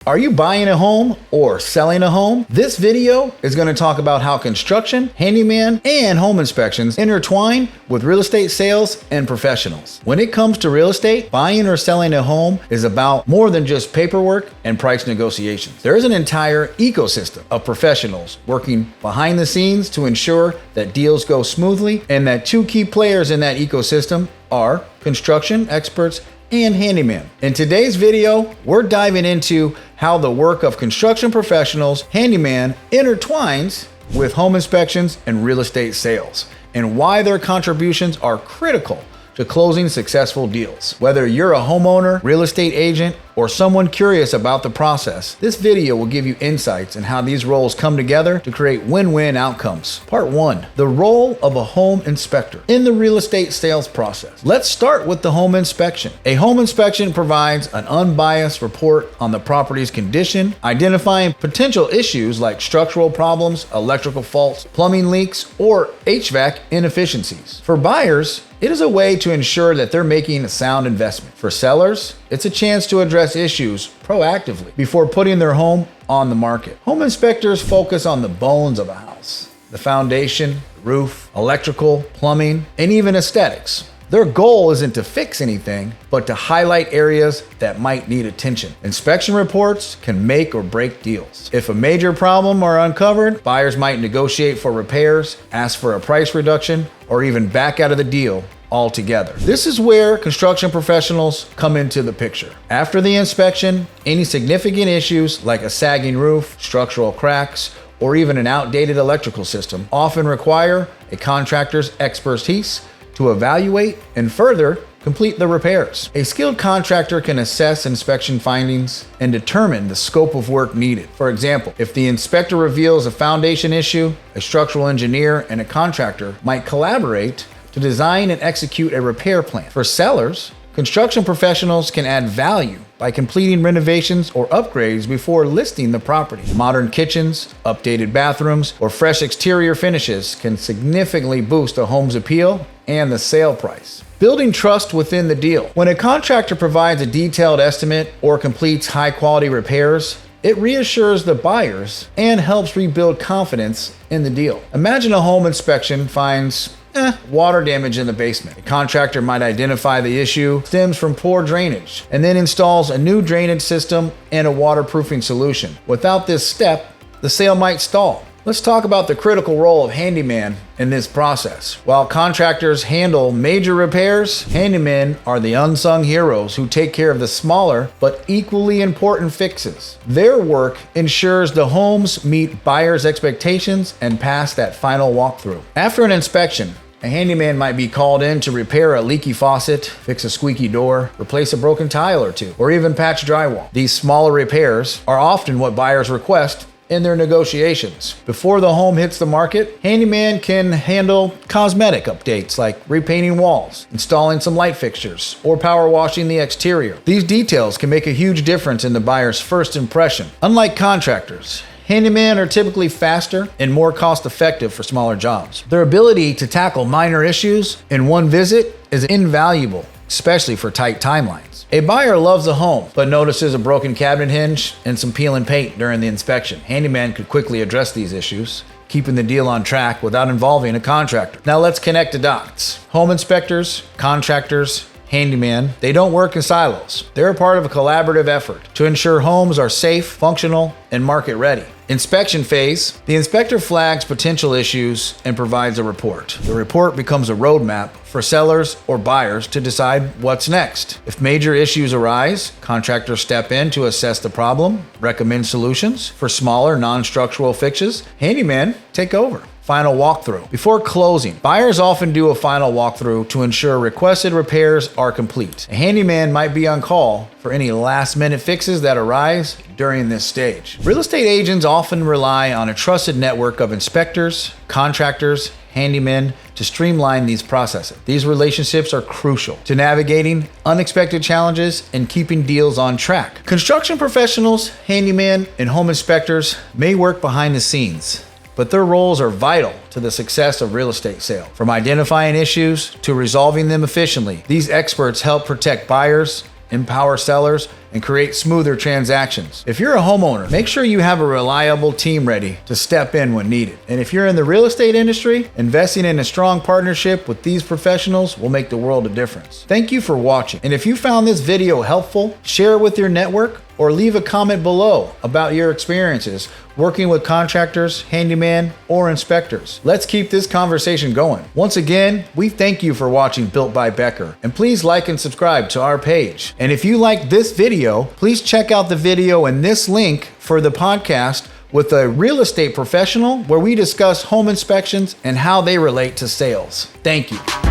Are you buying a home or selling a home? This video is going to talk about how construction, handyman, and home inspections intertwine with real estate sales and professionals. When it comes to real estate, buying or selling a home is about more than just paperwork and price negotiations. There is an entire ecosystem of professionals working behind the scenes to ensure that deals go smoothly, and that two key players in that ecosystem are construction experts and handyman. In today's video, we're diving into how the work of construction professionals, handyman, intertwines with home inspections and real estate sales, and why their contributions are critical to closing successful deals. Whether you're a homeowner, real estate agent, or someone curious about the process, this video will give you insights on how these roles come together to create win-win outcomes. Part 1. The role of a home inspector in the real estate sales process. Let's start with the home inspection. A home inspection provides an unbiased report on the property's condition, identifying potential issues like structural problems, electrical faults, plumbing leaks, or HVAC inefficiencies. For buyers, it is a way to ensure that they're making a sound investment. For sellers, it's a chance to address issues proactively before putting their home on the market. Home inspectors focus on the bones of a house: the foundation, roof, electrical, plumbing, and even aesthetics. Their goal isn't to fix anything, but to highlight areas that might need attention. Inspection reports can make or break deals. If a major problem are uncovered, buyers might negotiate for repairs, ask for a price reduction, or even back out of the deal altogether. This is where construction professionals come into the picture. After the inspection, any significant issues like a sagging roof, structural cracks, or even an outdated electrical system often require a contractor's expertise to evaluate and further complete the repairs. A skilled contractor can assess inspection findings and determine the scope of work needed. For example, if the inspector reveals a foundation issue, a structural engineer and a contractor might collaborate to design and execute a repair plan. For sellers, construction professionals can add value by completing renovations or upgrades before listing the property. Modern kitchens, updated bathrooms, or fresh exterior finishes can significantly boost a home's appeal and the sale price. Building trust within the deal. When a contractor provides a detailed estimate or completes high-quality repairs, it reassures the buyers and helps rebuild confidence in the deal. Imagine a home inspection finds water damage in the basement. The contractor might identify the issue stems from poor drainage and then installs a new drainage system and a waterproofing solution. Without this step, the sale might stall. Let's talk about the critical role of handyman in this process. While contractors handle major repairs, handymen are the unsung heroes who take care of the smaller but equally important fixes. Their work ensures the homes meet buyers' expectations and pass that final walkthrough. After an inspection, a handyman might be called in to repair a leaky faucet, fix a squeaky door, replace a broken tile or two, or even patch drywall. These smaller repairs are often what buyers request in their negotiations. Before the home hits the market, handyman can handle cosmetic updates like repainting walls, installing some light fixtures, or power washing the exterior. These details can make a huge difference in the buyer's first impression. Unlike contractors, handymen are typically faster and more cost-effective for smaller jobs. Their ability to tackle minor issues in one visit is invaluable, especially for tight timelines. A buyer loves a home, but notices a broken cabinet hinge and some peeling paint during the inspection. Handyman could quickly address these issues, keeping the deal on track without involving a contractor. Now let's connect the dots. Home inspectors, contractors, handyman, they don't work in silos. They're a part of a collaborative effort to ensure homes are safe, functional, and market ready. Inspection phase, the inspector flags potential issues and provides a report. The report becomes a roadmap for sellers or buyers to decide what's next. If major issues arise, contractors step in to assess the problem, recommend solutions. For smaller non-structural fixes, handymen take over. Final walkthrough. Before closing, buyers often do a final walkthrough to ensure requested repairs are complete. A handyman might be on call for any last-minute fixes that arise during this stage. Real estate agents often rely on a trusted network of inspectors, contractors, handymen to streamline these processes. These relationships are crucial to navigating unexpected challenges and keeping deals on track. Construction professionals, handymen, and home inspectors may work behind the scenes, but their roles are vital to the success of real estate sale. From identifying issues to resolving them efficiently, these experts help protect buyers, empower sellers, and create smoother transactions. If you're a homeowner, make sure you have a reliable team ready to step in when needed. And if you're in the real estate industry, investing in a strong partnership with these professionals will make the world a difference. Thank you for watching. And if you found this video helpful, share it with your network or leave a comment below about your experiences working with contractors, handyman, or inspectors. Let's keep this conversation going. Once again, we thank you for watching Built by Becker, and please like and subscribe to our page. And if you like this video, please check out the video in this link for the podcast with a real estate professional where we discuss home inspections and how they relate to sales. Thank you.